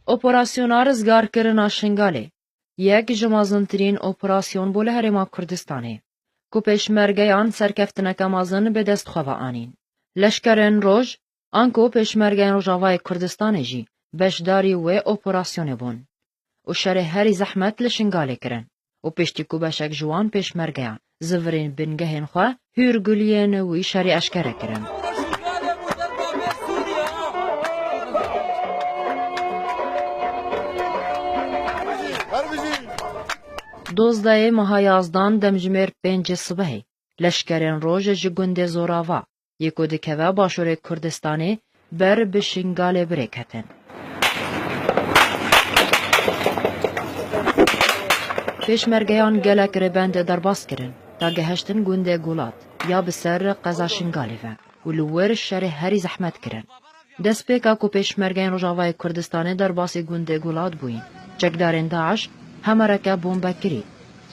اپراسیونا رزگارکرنا شنگاله یک جمازنترین اپراسیون بوله هرما کردستانه کو پشمرگیان سرکفتنک مازن به دست خواه آنین. لشکرین روژ آنکو پشمرگیان روژاوای کردستانه جی بشداری و اپراسیون بون. و شر هری زحمت لشنگاله کرن. و پشتی کو بشک جوان پشمرگیان زورین بنگهین خواه هورگولین وی شری اشکره کرن. دوزده ماه یازدان دمجمر 5 صبحی لشکرین روژ جگنده زوراوا یکو دکوه باشور کردستانی بر بشنگال بریکتن. پیشمرگیان گلک ربند درباس کرن تا گهشتن گنده گولاد یا بسر قضا شنگالی و لور شر هری زحمت کرن. دست پیکا کو پیشمرگیان روژاوای کردستانی درباسی گنده گولاد بوین. چکدارین داعش همرکه بومبا کری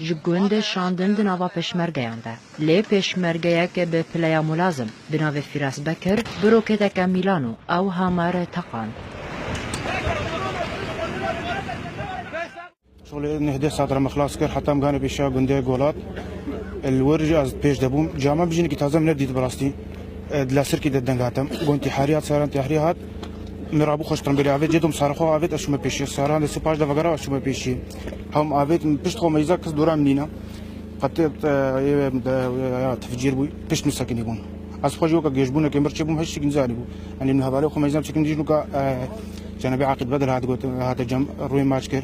جگوند شاندن دناوا پشمرگیان ده لی پشمرگیه که به پلیا ملازم بناو فیراس بکر بروکته که میلانو او همار تقان شغل نهده ساعت را مخلاص کرد حتی مگانه بیشا گنده گولاد الورج از پیش دبوم جامعه بجینی که تازم ندید براستی دلاسر که ددنگاتم گونتی حریات ساران تحریات مرابو خوشترم بری آوید جدوم سارخو آوید اشوم پیشی ساران دست پاش دفعه اشوم پیشی هم آوید پشت خو میزا کس دورم نینا قطعت تفجیر بوی پشت مسکنی بون از خوشی وقت جیشبونه که مرچه بوم هشتی کنزانی بو یعنی من هباله خو میزا مسکن دیجنو که جنبی عقد بدل هاد قلت هاد جم روی ماچ کر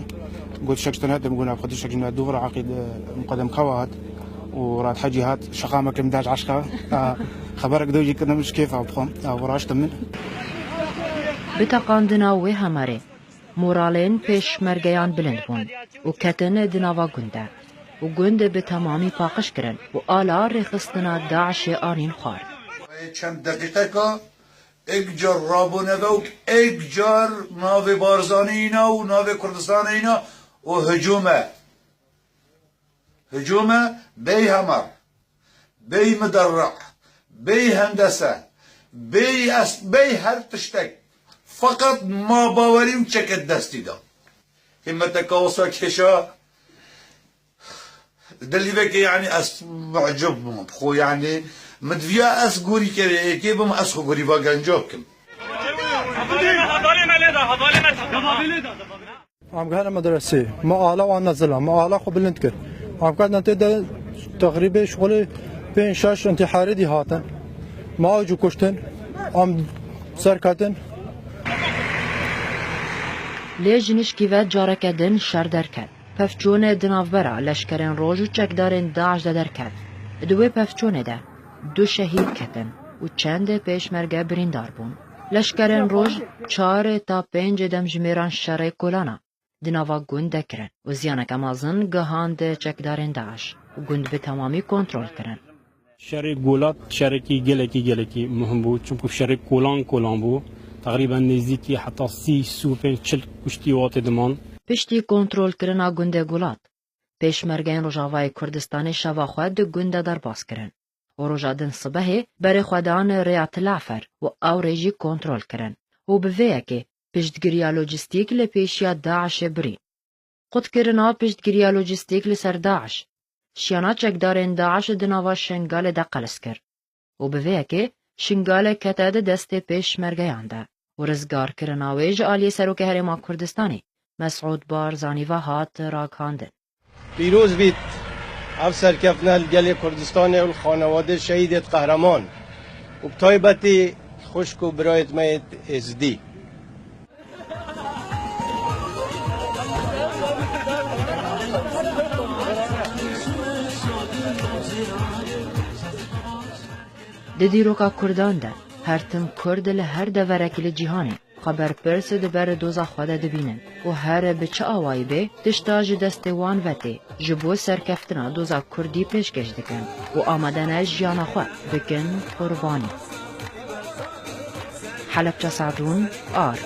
قلت شكستنا هذا مقولنا بخدش شكلنا دور عقد مقدم خوات وراد حاجي هات شقامة كم داج عشقة خبرك دوجي كنا مش كيف أبخم وراشت من بتقاندنا و هماره مورالين پیش مرگیان بلند بون و کتن دناوا گنده و گنده به تمامی پاقش کرن و آلا رخصتنا داعش آنین خوار چند دقیقه که ایک جار رابونه و ایک جار ناو بارزانی اینا و ناو کردستان اینا و هجومه بی همر بی مدرع بی هندسه بی هر تشتک فقط ما باوریم چکت دستی دا همتك وصا كشا دلی بکی یعنی اس معجب بخو یعنی مدویا اس گوری که کی بم اس گوری با گنجاب کم عم قال مدرسه ما آلا و نزلا ما آلا خو بلند کرد عم قال انت تقریبا شغل بین شش انتحاری دی هاتن ما جو کشتن عم سرکتن لیجنش کیوه جارکه دن شر درکد پفچون دنافبرا لشکرین روژ و چکدارین داعش درکد دوی پفچونه ده دو شهید کتن و چند پیشمرگه بریندار بون لشکرین روژ 4 تا 5 دمجمیران شر کولانا دناوا گند دکرن و زیانک امازن گهاند چکدارین داعش و گند به تمامی کنترل کرن شر گولات شرکی گلکی مهم بود چون شر کولان بود تقریبا نزدیکی حتی 30 کشتی وات دمان پشتی کنترل کرنا گنده گولات پیشمرگین روژاوای کردستان شواخواه ده گنده در باز کرن و روژادن صبحه بر خودان ریات لعفر و او ریجی کنترل کرن و بویه که پشتگیریا لوجستیک لپیشیا داعش بری خود کرنا پشتگیریا لوجستیک لسر داعش شیانا چکدارین داعش دناوا شنگال ده قلس کر و بویه که شنگال کتاد دست پیشمرگیان ده و رزگار کرناویج آلی سروک هرما کردستانی مسعود بارزانی و هات راکاندن پیروز بید افسر کفنل گل کردستان و خانواده شهیدت قهرمان و بطایبتی خشک و برایت مید ازدی دیروکا کردان ده هر تم کرد لهر دورکی جهانی خبر پرس دبر دوزا خواده دبینن و هر بچه آوائی به تشتاج دستوان وطه جبو سرکفتنا دوزا کردی پیشکش دکن و آمدن جیانا خواه بکن قربانی حلب چه سعدون آر